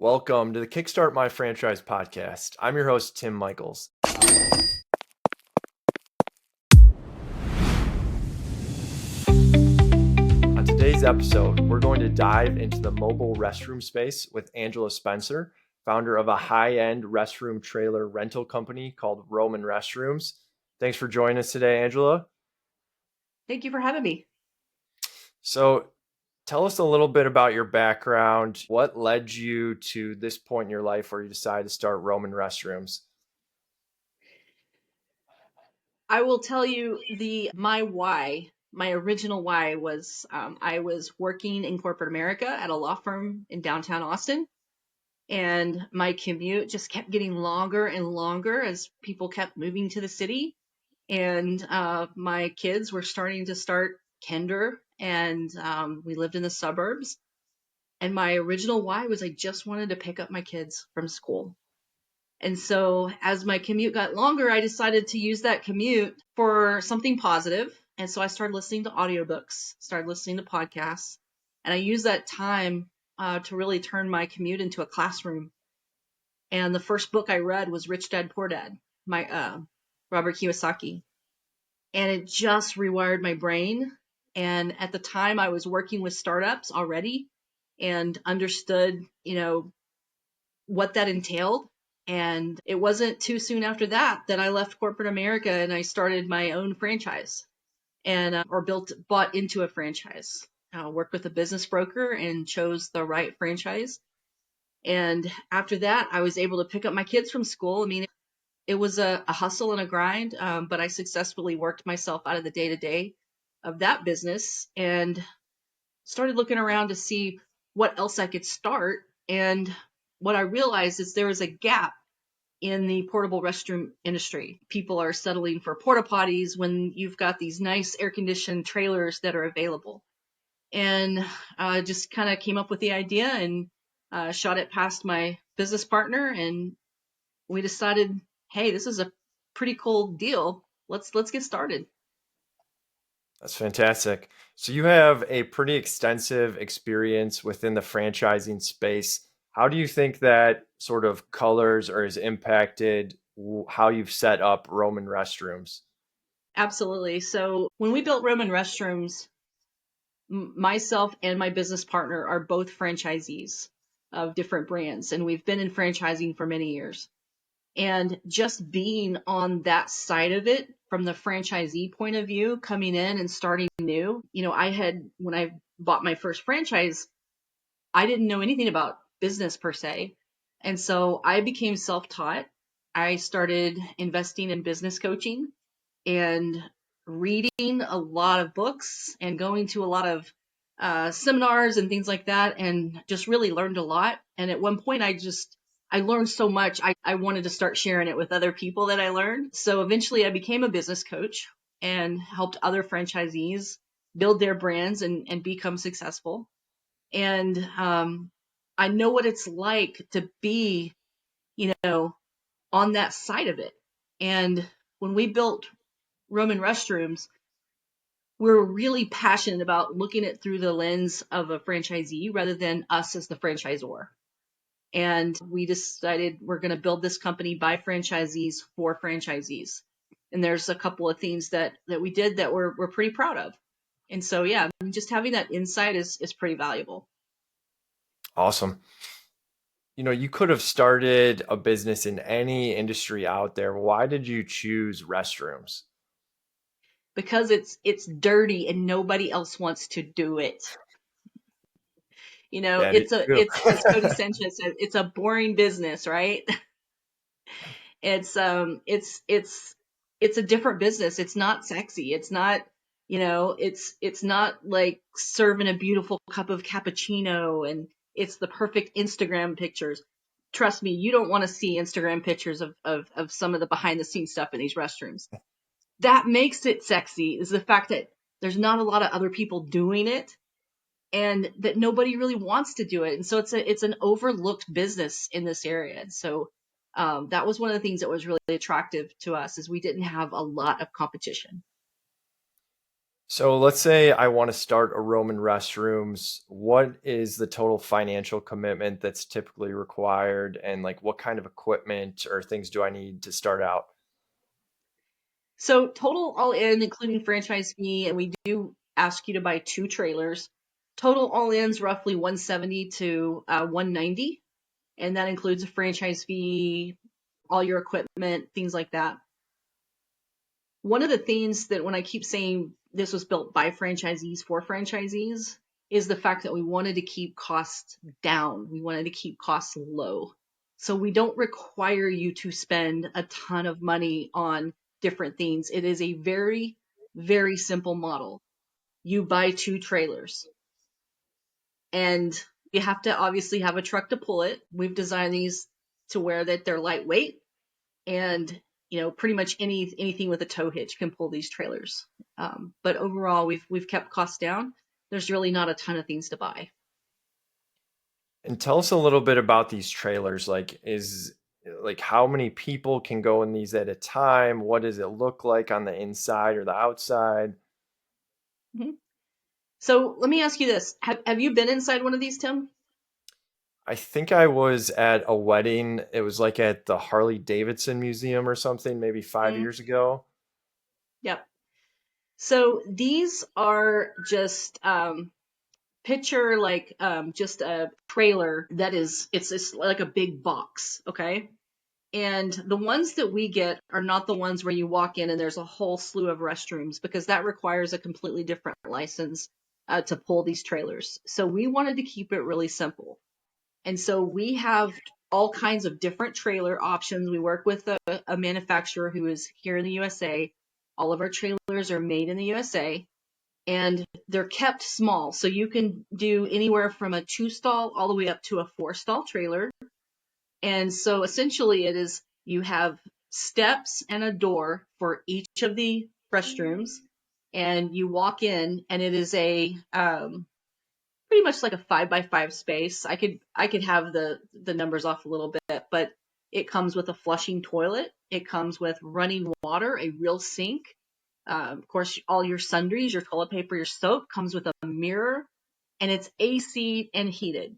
Welcome to the Kickstart My Franchise podcast. I'm your host, Tim Michaels. On today's episode, we're going to dive into the mobile restroom space with Angela Spencer, founder of a high-end restroom trailer rental company called Roamin Restrooms. Thanks for joining us today, Angela. Thank you for having me. So tell us a little bit about your background. What led you to this point in your life where you decided to start Roamin Restrooms? I will tell you my original why was I was working in corporate America at a law firm in downtown Austin, and my commute just kept getting longer and longer as people kept moving to the city, and my kids were starting to start kinder, and we lived in the suburbs. And my original why was I just wanted to pick up my kids from school. And so as my commute got longer, I decided to use that commute for something positive. And so I started listening to audiobooks, started listening to podcasts, and I used that time to really turn my commute into a classroom. And the first book I read was Rich Dad Poor Dad, my Robert Kiyosaki. And it just rewired my brain. And at the time I was working with startups already and understood, what that entailed. And it wasn't too soon after that I left corporate America and I started my own franchise and bought into a franchise. Worked with a business broker and chose the right franchise. And after that, I was able to pick up my kids from school. I mean, it was a hustle and a grind, but I successfully worked myself out of the day-to-day of that business and started looking around to see what else I could start. And what I realized is there was a gap in the portable restroom industry. People are settling for porta-potties when you've got these nice air-conditioned trailers that are available. And just kind of came up with the idea and shot it past my business partner, and we decided, hey, this is a pretty cool deal. Let's get started. That's fantastic. So you have a pretty extensive experience within the franchising space. How do you think that sort of colors or has impacted how you've set up Roamin Restrooms? Absolutely. So when we built Roamin Restrooms, myself and my business partner are both franchisees of different brands, and we've been in franchising for many years. And just being on that side of it from the franchisee point of view, coming in and starting new, when I bought my first franchise, I didn't know anything about business per se. And so I became self-taught. I started investing in business coaching and reading a lot of books and going to a lot of seminars and things like that, and just really learned a lot. And at one point, I learned so much, I wanted to start sharing it with other people that I learned. So eventually I became a business coach and helped other franchisees build their brands and become successful. And I know what it's like to be, on that side of it. And when we built Roamin Restrooms, we're really passionate about looking at through the lens of a franchisee rather than us as the franchisor. And we decided we're going to build this company by franchisees for franchisees. And there's a couple of things that we did that we're pretty proud of. And so, yeah, just having that insight is pretty valuable. Awesome. You could have started a business in any industry out there. Why did you choose restrooms? Because it's dirty and nobody else wants to do it. That is true. As Cody Sanchez said, it's a boring business, right? It's a different business. It's not sexy. It's not, it's not like serving a beautiful cup of cappuccino and it's the perfect Instagram pictures. Trust me, you don't want to see Instagram pictures of some of the behind the scenes stuff in these restrooms. That makes it sexy is the fact that there's not a lot of other people doing it and that nobody really wants to do it. And so it's an overlooked business in this area. And so that was one of the things that was really attractive to us is we didn't have a lot of competition. So let's say I want to start a Roman Restrooms. What is the total financial commitment that's typically required, and like what kind of equipment or things do I need to start out? So total all in, including franchise fee, and we do ask you to buy 2 trailers. Total all in's roughly 170 to 190, and that includes a franchise fee, all your equipment, things like that. One of the things that when I keep saying this was built by franchisees for franchisees is the fact that we wanted to keep costs down. We wanted to keep costs low. So we don't require you to spend a ton of money on different things. It is a very, very simple model. You buy 2 trailers and you have to obviously have a truck to pull it. We've designed these to where that they're lightweight and pretty much anything with a tow hitch can pull these trailers. But overall, we've kept costs down. There's really not a ton of things to buy. And tell us a little bit about these trailers. Like how many people can go in these at a time? What does it look like on the inside or the outside? Mhm. So let me ask you this: have you been inside one of these, Tim? I think I was at a wedding. It was like at the Harley Davidson Museum or something, maybe five Mm, years ago. yep. So these are just picture like just a trailer that is it's like a big box, okay? And the ones that we get are not the ones where you walk in and there's a whole slew of restrooms because that requires a completely different license to pull these trailers. So we wanted to keep it really simple. And so we have all kinds of different trailer options. We work with a manufacturer who is here in the USA. All of our trailers are made in the USA and they're kept small. So you can do anywhere from a 2 stall all the way up to a 4 stall trailer. And so essentially it is you have steps and a door for each of the restrooms and you walk in and it is a pretty much like a 5 by 5 space. I could have the numbers off a little bit, but it comes with a flushing toilet. It comes with running water, a real sink. Of course, all your sundries, your toilet paper, your soap comes with a mirror, and it's AC and heated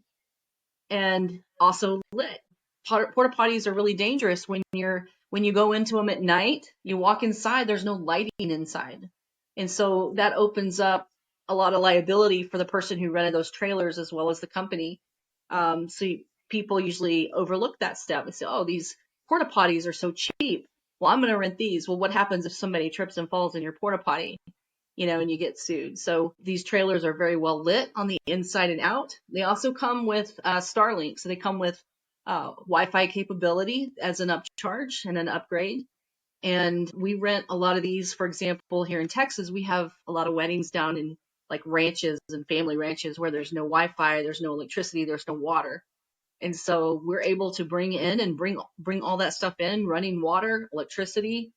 and also lit. Porta potties are really dangerous when you go into them at night. You walk inside, there's no lighting inside, and so that opens up a lot of liability for the person who rented those trailers as well as the company. People usually overlook that step and say, "Oh, these porta potties are so cheap. Well, I'm going to rent these." Well, what happens if somebody trips and falls in your porta potty? And you get sued. So these trailers are very well lit on the inside and out. They also come with Starlink. So they come with Wi-Fi capability as an upcharge and an upgrade. And we rent a lot of these. For example, here in Texas, we have a lot of weddings down in like ranches and family ranches where there's no Wi-Fi, there's no electricity, there's no water. And so we're able to bring in and bring all that stuff in, running water, electricity,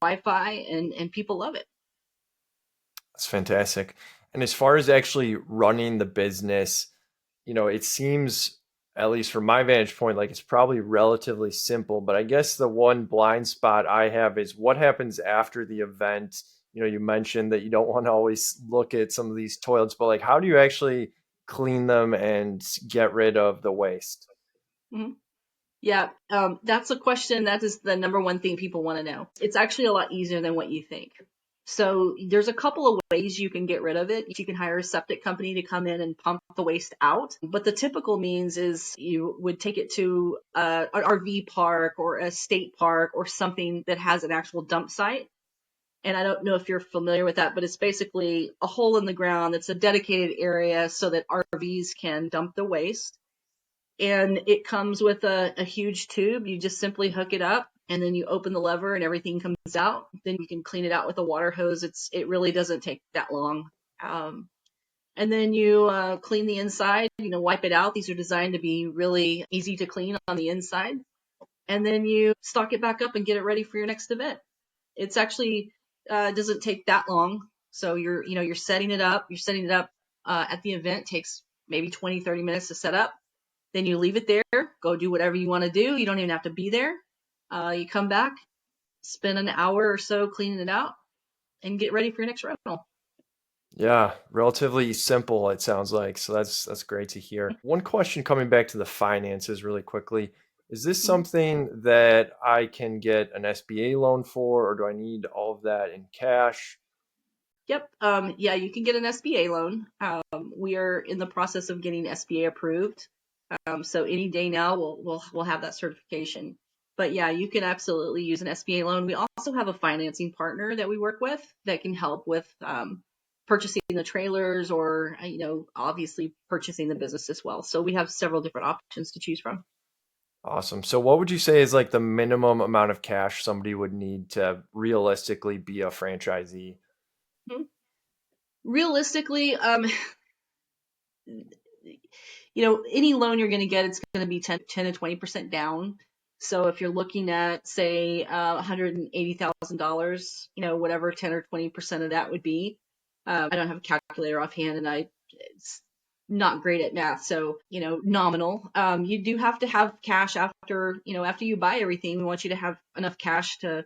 Wi-Fi, and people love it. That's fantastic. And as far as actually running the business, it seems, at least from my vantage point, like it's probably relatively simple. But I guess the one blind spot I have is what happens after the event. You mentioned that you don't want to always look at some of these toilets, but like, how do you actually clean them and get rid of the waste? Mhm. Yeah, that's a question. That is the number one thing people want to know. It's actually a lot easier than what you think. So there's a couple of ways you can get rid of it. You can hire a septic company to come in and pump the waste out. But the typical means is you would take it to an RV park or a state park or something that has an actual dump site. And I don't know if you're familiar with that, but it's basically a hole in the ground that's a dedicated area so that RVs can dump the waste, and it comes with a huge tube. You just simply hook it up and then you open the lever and everything comes out. Then you can clean it out with a water hose. It really doesn't take that long. And then you clean the inside, wipe it out. These are designed to be really easy to clean on the inside. And then you stock it back up and get it ready for your next event. It's actually doesn't take that long. So you're setting it up. You're setting it up at the event. Takes maybe 20-30 minutes to set up. Then you leave it there, go do whatever you want to do. You don't even have to be there. You come back, spend an hour or so cleaning it out, and get ready for your next rental. Yeah, relatively simple, it sounds like. So that's great to hear. One question coming back to the finances really quickly. Is this Mhm. something that I can get an SBA loan for, or do I need all of that in cash? Yep. Yeah, you can get an SBA loan. We are in the process of getting SBA approved. So any day now we'll have that certification. But yeah, you can absolutely use an SBA loan. We also have a financing partner that we work with that can help with purchasing the trailers or obviously purchasing the business as well. So we have several different options to choose from. Awesome. So what would you say is like the minimum amount of cash somebody would need to realistically be a franchisee? Mhm. Realistically, any loan you're going to get, it's going to be 10 to 20% down. So if you're looking at, say, $180,000, whatever 10 or 20% of that would be. I don't have a calculator offhand, and it's not great at math, so nominal. You do have to have cash after you buy everything. We want you to have enough cash to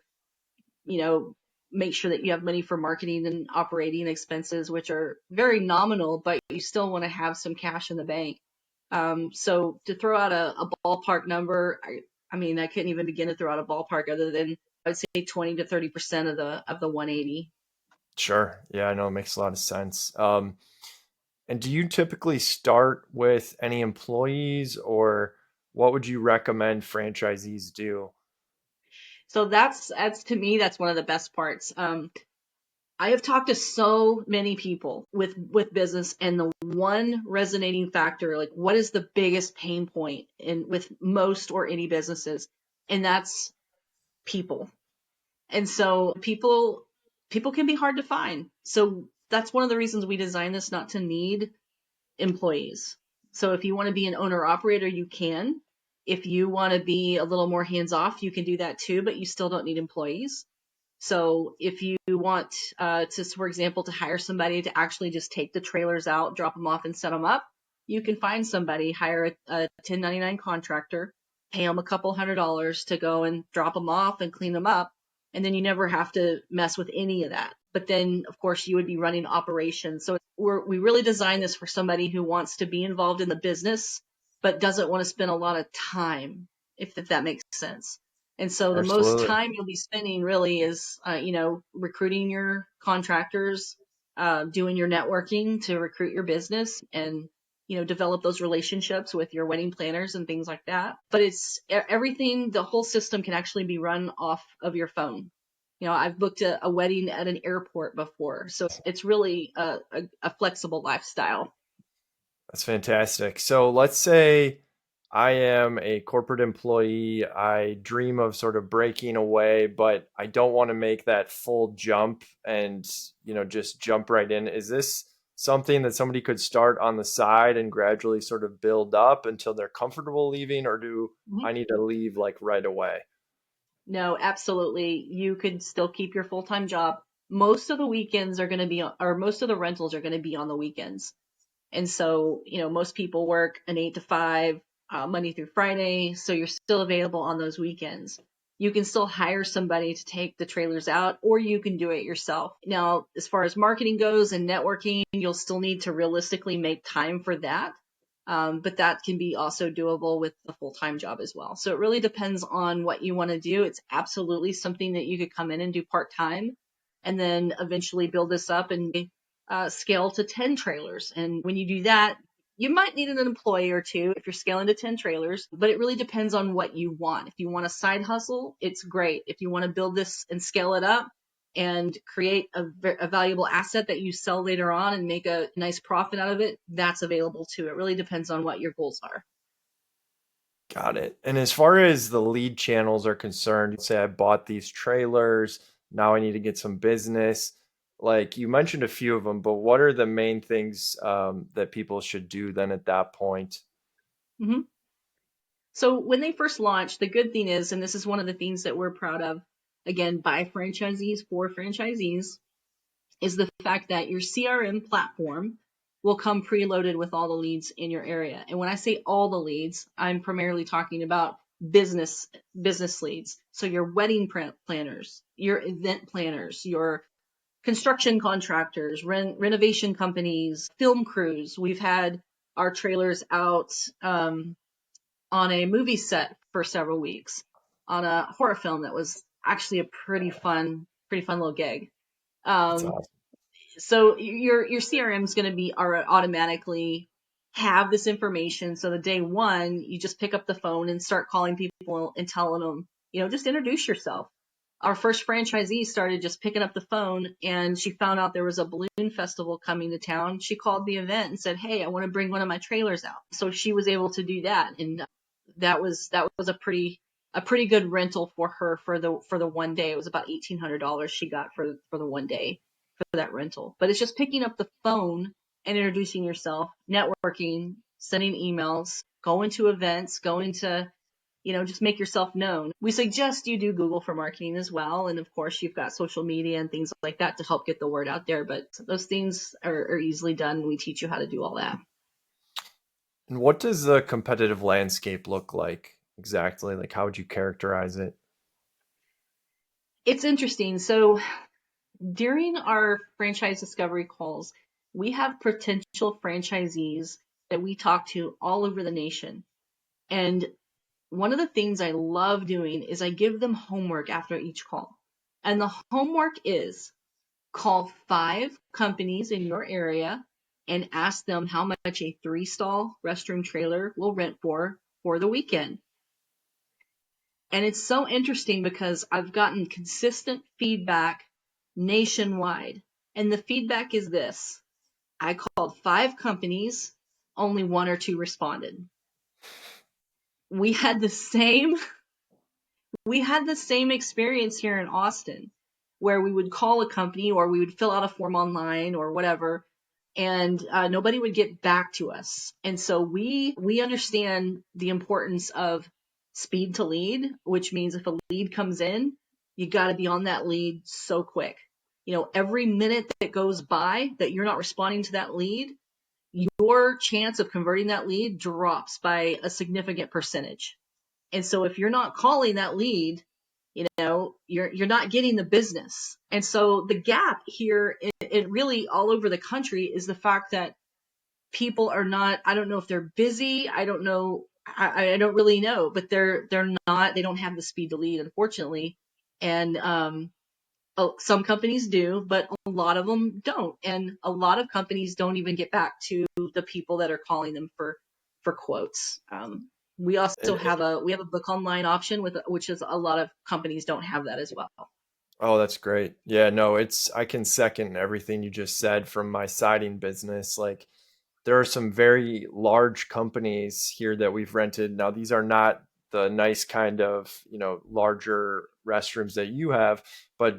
you know, make sure that you have money for marketing and operating expenses, which are very nominal, but you still want to have some cash in the bank. So to throw out a ballpark number, I mean, I couldn't even begin to throw out a ballpark other than I would say 20 to 30% of the 180. Sure. Yeah, I know it makes a lot of sense. And do you typically start with any employees, or what would you recommend franchisees do? So that's to me, that's one of the best parts. I have talked to so many people with business, and the one resonating factor, like what is the biggest pain point in with most or any businesses, and that's people. And so people can be hard to find. So that's one of the reasons we designed this not to need employees. So if you want to be an owner operator, you can. If you want to be a little more hands off, you can do that too, but you still don't need employees. So if you want for example, to hire somebody to actually just take the trailers out, drop them off, and set them up, you can find somebody, hire a 1099 contractor, pay them a couple $100s to go and drop them off and clean them up, and then you never have to mess with any of that. But then, of course, you would be running operations. So we really designed this for somebody who wants to be involved in the business, but doesn't want to spend a lot of time, if that makes sense. And so the most Absolutely. time you'll be spending really is, recruiting your contractors, doing your networking to recruit your business and, develop those relationships with your wedding planners and things like that. But it's everything, the whole system can actually be run off of your phone. I've booked a wedding at an airport before. So it's really a flexible lifestyle. That's fantastic. So let's say I am a corporate employee. I dream of sort of breaking away, but I don't want to make that full jump and, just jump right in. Is this something that somebody could start on the side and gradually sort of build up until they're comfortable leaving, or do Mhm. I need to leave like right away? No, absolutely. You could still keep your full-time job. Most of the weekends are going to be, or most of the rentals are going to be on the weekends. And so, most people work an 8 to 5, Monday through Friday. So you're still available on those weekends. You can still hire somebody to take the trailers out, or you can do it yourself. Now, as far as marketing goes and networking, you'll still need to realistically make time for that. But that can be also doable with a full-time job as well. So it really depends on what you want to do. It's absolutely something that you could come in and do part-time and then eventually build this up and scale to 10 trailers. And when you do that, you might need an employee or two if you're scaling to 10 trailers, but it really depends on what you want. If you want a side hustle, it's great. If you want to build this and scale it up and create a valuable asset that you sell later on and make a nice profit out of it, that's available too. It really depends on what your goals are. Got it. And as far as the lead channels are concerned, say I bought these trailers, now I need to get some business. Like you mentioned a few of them, but what are the main things that people should do then at that point? Mhm. So when they first launched, the good thing is, and this is one of the things that we're proud of, again, by franchisees for franchisees, is the fact that your CRM platform will come preloaded with all the leads in your area. And when I say all the leads, I'm primarily talking about business leads. So your wedding planners, your event planners, your construction contractors, renovation companies, film crews. We've had our trailers out on a movie set for several weeks on a horror film that was actually a pretty fun little gig. That's Um, awesome. so your CRM is going to be automatically have this information. So the day one, you just pick up the phone and start calling people and telling them, just introduce yourself. Our first franchisee started just picking up the phone, and she found out there was a balloon festival coming to town. She called the event and said, "Hey, I want to bring one of my trailers out." So she was able to do that, and that was a pretty good rental for her for the one day. It was about $1,800 she got for the one day for that rental. But it's just picking up the phone and introducing yourself, networking, sending emails, going to events, going to just make yourself known. We suggest you do Google for marketing as well. And of course, you've got social media and things like that to help get the word out there. But those things are easily done. We teach you how to do all that. And what does the competitive landscape look like exactly? Like, how would you characterize it? It's interesting. So during our franchise discovery calls, we have potential franchisees that we talk to all over the nation. And one of the things I love doing is I give them homework after each call. And the homework is call 5 companies in your area and ask them how much a 3-stall restroom trailer will rent for the weekend. And it's so interesting because I've gotten consistent feedback nationwide. And the feedback is this: I called 5 companies, only 1 or 2 responded. We had the same we had the same experience here in Austin, where we would call a company or we would fill out a form online or whatever, and nobody would get back to us. And so we understand the importance of speed to lead, which means if a lead comes in, you got to be on that lead so quick. Every minute that goes by that you're not responding to that lead, your chance of converting that lead drops by a significant percentage. And so if you're not calling that lead, you're not getting the business. And so the gap here, it really all over the country, is the fact that people are not, I don't know if they're busy, I don't know, I don't really know, but they don't have the speed to lead, unfortunately. And some companies do, but a lot of them don't. And a lot of companies don't even get back to the people that are calling them for quotes. We also And, have a book online option which is a lot of companies don't have that as well. oh, that's great. Yeah, no, I can second everything you just said from my siding business. Like, there are some very large companies here that we've rented. Now, these are not the nice kind of, larger restrooms that you have, but,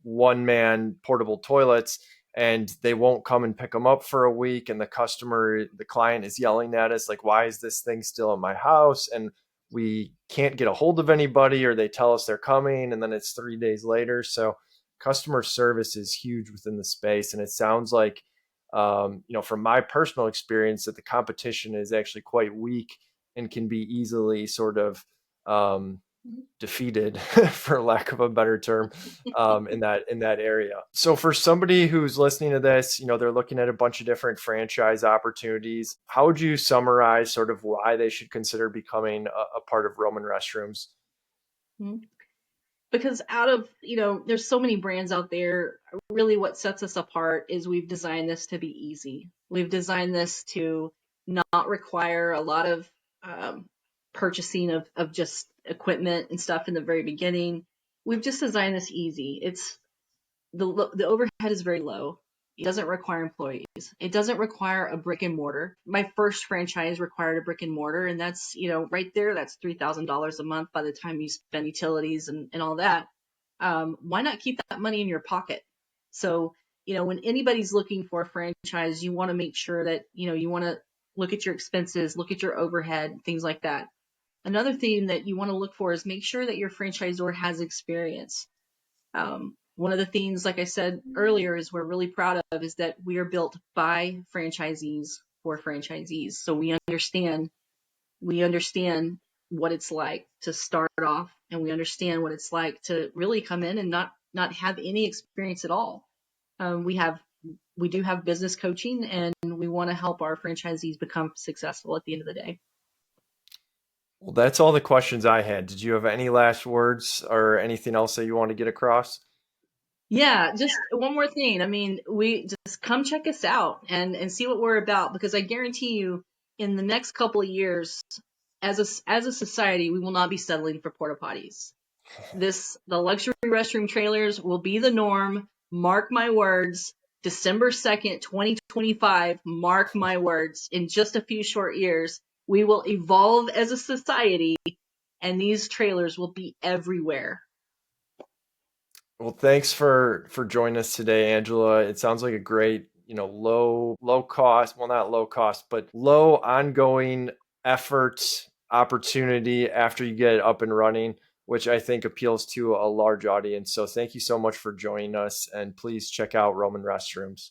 one man portable toilets, and they won't come and pick them up for a week. And the client is yelling at us, like, why is this thing still in my house? And we can't get a hold of anybody, or they tell us they're coming and then it's 3 days later. So customer service is huge within the space. And it sounds like, from my personal experience, that the competition is actually quite weak and can be easily sort of defeated, for lack of a better term, in that area. So for somebody who's listening to this, they're looking at a bunch of different franchise opportunities. How would you summarize sort of why they should consider becoming a part of Roamin Restrooms? Mm-hmm. Because there's so many brands out there. Really what sets us apart is we've designed this to be easy. We've designed this to not require a lot of purchasing of just equipment and stuff in the very beginning. We've just designed this easy. It's the overhead is very low. It doesn't require employees. It doesn't require a brick and mortar. My first franchise required a brick and mortar, and that's, right there, that's $3,000 a month by the time you spend utilities and all that. Why not keep that money in your pocket? So, when anybody's looking for a franchise, you want to make sure that, you want to look at your expenses, look at your overhead, things like that. Another thing that you want to look for is make sure that your franchisor has experience. One of the things, like I said earlier, is we're really proud of is that we are built by franchisees for franchisees. So we understand what it's like to start off, and we understand what it's like to really come in and not have any experience at all. We have we do have business coaching, and we want to help our franchisees become successful at the end of the day. Well, that's all the questions I had. Did you have any last words or anything else that you want to get across? Yeah, just one more thing. I mean, we just come check us out and see what we're about, because I guarantee you, in the next couple of years, as a society, we will not be settling for porta potties. The luxury restroom trailers will be the norm. Mark my words. December 2nd, 2025. Mark my words. In just a few short years, we will evolve as a society, and these trailers will be everywhere. Well, thanks for joining us today, Angela. It sounds like a great, low cost, well, not low cost, but low ongoing effort opportunity after you get it up and running, which I think appeals to a large audience. So thank you so much for joining us, and please check out Roman Restrooms.